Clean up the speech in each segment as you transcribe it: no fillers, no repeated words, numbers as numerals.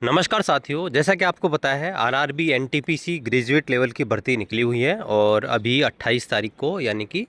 नमस्कार साथियों, जैसा कि आपको पता है आरआरबी एनटीपीसी ग्रेजुएट लेवल की भर्ती निकली हुई है और अभी 28 तारीख को यानी कि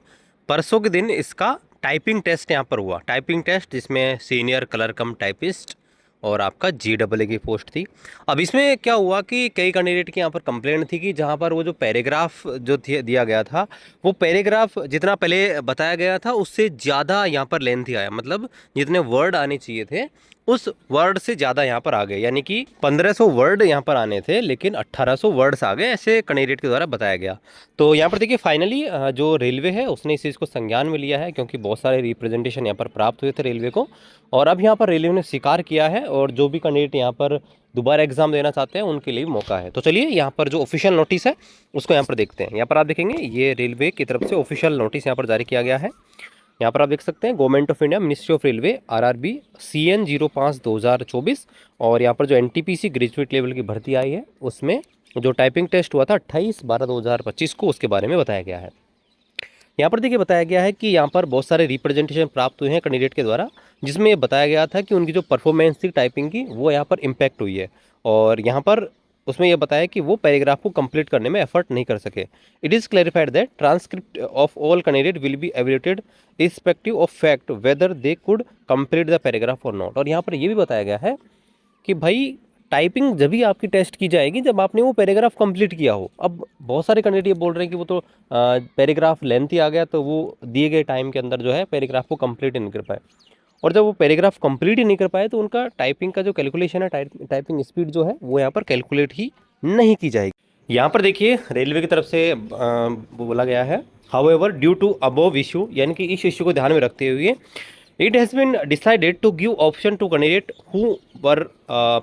परसों के दिन इसका टाइपिंग टेस्ट यहाँ पर हुआ। टाइपिंग टेस्ट जिसमें सीनियर क्लर्क कम टाइपिस्ट और आपका GAA की पोस्ट थी। अब इसमें क्या हुआ कि कई कैंडिडेट की यहाँ पर कंप्लेंट थी कि जहाँ पर वो जो पैराग्राफ जो दिया गया था वो पैराग्राफ जितना पहले बताया गया था उससे ज़्यादा यहाँ पर लेंथी आया, मतलब जितने वर्ड आने चाहिए थे उस वर्ड से ज़्यादा यहाँ पर आ गए, यानी कि 1500 वर्ड यहाँ पर आने थे लेकिन 1800 वर्ड्स आ गए, ऐसे कैंडिडेट के द्वारा बताया गया। तो यहाँ पर देखिए फाइनली जो रेलवे है उसने इस चीज़ को संज्ञान में लिया है, क्योंकि बहुत सारे रिप्रेजेंटेशन यहाँ पर प्राप्त हुए थे रेलवे को, और अब यहाँ पर रेलवे ने स्वीकार किया है और जो भी कैंडिडेट यहाँ पर दोबारा एग्जाम देना चाहते हैं उनके लिए मौका है। तो चलिए यहाँ पर जो ऑफिशियल नोटिस है उसको यहाँ पर देखते हैं। यहाँ पर आप देखेंगे ये रेलवे की तरफ से ऑफिशियल नोटिस यहाँ पर जारी किया गया है। यहाँ पर आप देख सकते हैं government of India, ministry of railway, RRB CN 05/2024, और यहाँ पर जो एनटीपीसी ग्रेजुएट लेवल की भर्ती आई है उसमें जो टाइपिंग टेस्ट हुआ था 28/12/2025 को, उसके बारे में बताया गया है। यहाँ पर देखिए बताया गया है कि यहाँ पर बहुत सारे रिप्रेजेंटेशन प्राप्त हुए हैं कैंडिडेट के द्वारा, जिसमें ये बताया गया था कि उनकी जो परफॉर्मेंस थी टाइपिंग की वो यहाँ पर इम्पैक्ट हुई है, और यहाँ पर उसमें यह बताया कि वो पैराग्राफ को कंप्लीट करने में एफर्ट नहीं कर सके। It is clarified that transcript of all candidate will be evaluated respective of fact whether they could complete the paragraph or not. और यहाँ पर यह भी बताया गया है कि भाई टाइपिंग जब भी आपकी टेस्ट की जाएगी जब आपने वो पैराग्राफ कंप्लीट किया हो। अब बहुत सारे कैंडिडेट ये बोल रहे हैं कि वो तो पैराग्राफ लेंथी आ गया तो वो दिए गए टाइम के अंदर जो है पैराग्राफ को कंप्लीट नहीं कर पाए, और जब वो पैराग्राफ कंप्लीट ही नहीं कर पाए तो उनका टाइपिंग का जो कैलकुलेशन है, टाइपिंग स्पीड जो है वो यहाँ पर कैलकुलेट ही नहीं की जाएगी। यहाँ पर देखिए रेलवे की तरफ से बोला गया है, however due to above issue, यानी कि इस इशू को ध्यान में रखते हुए it has been decided to give option to candidate who were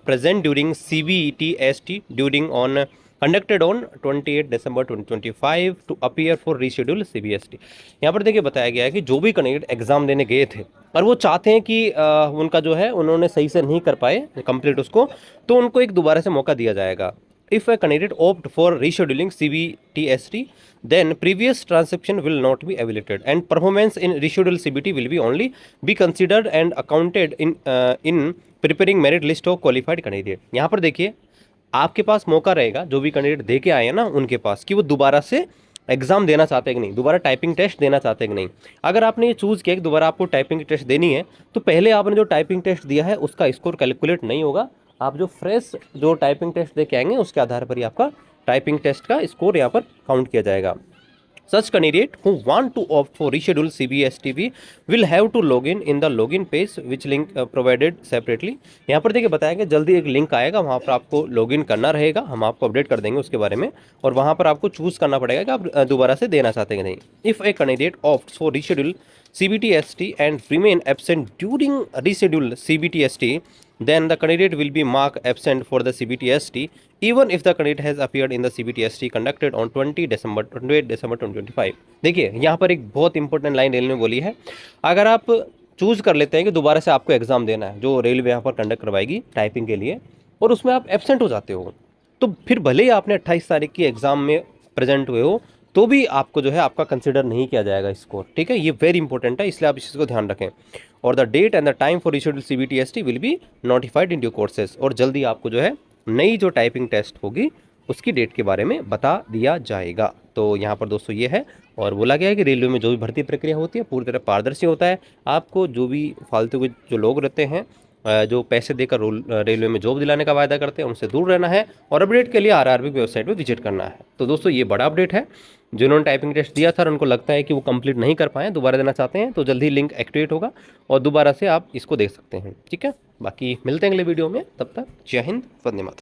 present during CBTST during on conducted on 28 December 2025 to appear for reschedule CBST। यहाँ पर देखिए बताया गया है कि जो भी कैंडिडेट एग्जाम देने गए थे और वो चाहते हैं कि उनका जो है उन्होंने सही से नहीं कर पाए कंप्लीट उसको, तो उनको एक दोबारा से मौका दिया जाएगा। If a candidate opt for rescheduling CBTST, then previous transcription will not be evaluated and performance in rescheduled CBT will be only be considered and accounted in preparing merit list of qualified candidate। यहाँ पर देखिए आपके पास मौका रहेगा, जो भी candidate दे के आए हैं ना उनके पास, कि वो दोबारा से एग्जाम देना चाहते हैं कि नहीं, दोबारा टाइपिंग टेस्ट देना चाहते हैं कि नहीं। अगर आपने ये चूज़ किया कि दोबारा आपको टाइपिंग टेस्ट देनी है तो पहले आपने जो टाइपिंग टेस्ट दिया है उसका स्कोर कैलकुलेट नहीं होगा। आप जो फ्रेश जो टाइपिंग टेस्ट दे के आएंगे उसके आधार पर ही आपका टाइपिंग टेस्ट का स्कोर यहाँ पर काउंट किया जाएगा। Such candidate who want to opt for reschedule CBSTV will have to log in the login page which link provided separately। यहाँ पर देखिए बताया कि जल्दी एक लिंक आएगा, वहाँ पर आपको लॉगिन करना रहेगा, हम आपको अपडेट कर देंगे उसके बारे में, और वहाँ पर आपको चूज़ करना पड़ेगा कि आप दोबारा से देना चाहते हैं कि नहीं। If a candidate opt for reschedule CBTST and remain absent during reschedule CBTST, then the candidate will be marked absent for the CBTST even if the candidate has appeared in the CBTST conducted on 28 December 2025। देखिए यहाँ पर एक बहुत important line railway ने बोली है, अगर आप चूज़ कर लेते हैं कि दोबारा से आपको एग्ज़ाम देना है जो रेलवे यहाँ पर कंडक्ट करवाएगी टाइपिंग के लिए, और उसमें आप एबसेंट हो जाते हो, तो फिर भले ही आपने 28 तारीख की एग्ज़ाम में प्रेजेंट हुए हो तो भी आपको जो है आपका कंसिडर नहीं किया जाएगा स्कोर। ठीक है, ये वेरी इंपॉर्टेंट है, इसलिए आप इस चीज़ को ध्यान रखें। और the date and the time for reschedule CBTST will be notified in due courses, और जल्दी आपको जो है नई जो टाइपिंग टेस्ट होगी उसकी डेट के बारे में बता दिया जाएगा। तो यहाँ पर दोस्तों ये है, और बोला गया है कि रेलवे में जो भी भर्ती प्रक्रिया होती है पूरी तरह पारदर्शी होता है। आपको जो भी फालतू के जो लोग रहते हैं जो पैसे देकर रेलवे में जॉब दिलाने का वायदा करते हैं उनसे दूर रहना है, और अपडेट के लिए आरआरबी की वेबसाइट पर विजिट करना है। तो दोस्तों ये बड़ा अपडेट है, जिन्होंने टाइपिंग टेस्ट दिया था और उनको लगता है कि वो कंप्लीट नहीं कर पाए, दोबारा देना चाहते हैं, तो जल्दी लिंक एक्टिवेट होगा और दोबारा से आप इसको देख सकते हैं। ठीक है, बाकी मिलते हैं अगले वीडियो में, तब तक जय हिंद, वंदे मातरम।